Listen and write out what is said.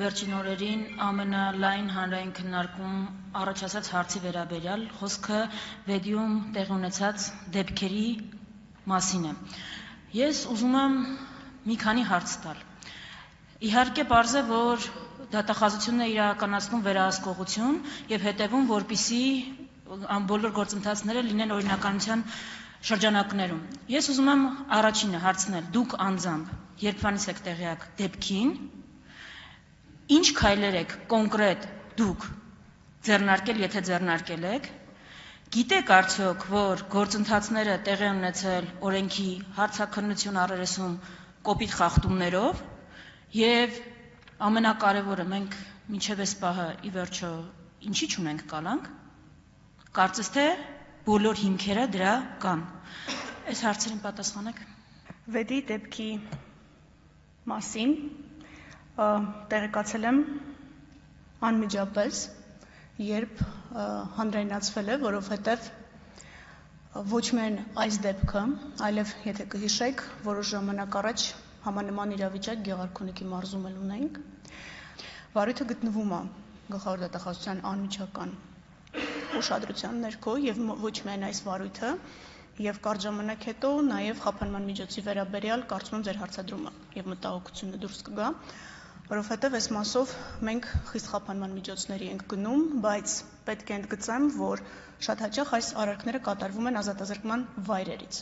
վերջին օրերին ամենալայն հանրային քննարկում առաջացած հարցի վերաբերյալ, խոսքը Վեդիում տեղի ունեցած դեպքերի մասին է։ Ես ուզում եմ մի քանի հարց տալ։ Իհարկե պարզ է, որ դատախազությունն է իրականացնում վերահսկողություն եւ հետեւում, որպիսի բոլոր գործընթացները լինեն օրինականության շրջանակներում։ Ես ուզում եմ առաջինը հարցնել, դուք անձամբ երբվանից եք տեղյակ դեպքին, ինչ քայլեր եք կոնկրետ դուք ձեռնարկել, եթե ձեռնարկել եք, գիտեք արդյոք, որ գործընթացները տեղի են ունեցել օրենքի հարցաքննություն առերեսում կոպիտ խախտումներով եւ ամենակարևորը մենք մինչև այս պահը ի վերջո ինչի չունենք կալանք, կարծես թե բոլոր հիմքերը դրա կան։ Այս հարցերին պատասխանեք։ Վեդի դեպքի մասին տեղեկացել եմ անմիջապես, երբ հանրայնացվել է, որովհետև ոչ միայն այս դեպքը, այլև եթե կհիշեք, որոշ ժամանակ առաջ համանման իրավիճակ Գեղարքունիքի մարզում էլ ունենք, վարույթը գտնվում է գլխավոր դատախազության անմիջական ուշադրության ներքո եւ ոչ միայն այս վարույթը, եւ կարճ ժամանակ հետո նաեւ խափանման միջոցի վերաբերյալ կարծում եմ ձեր հարցադրումը եւ մտահոգությունը դուրս կգա, որովհետեւ այս մասով մենք խիստ խափանման միջոցների ենք գնում, բայց պետք է ընդգծեմ, որ շատ հաճախ այս արարքները կատարվում են ազատազրկման վայրերից։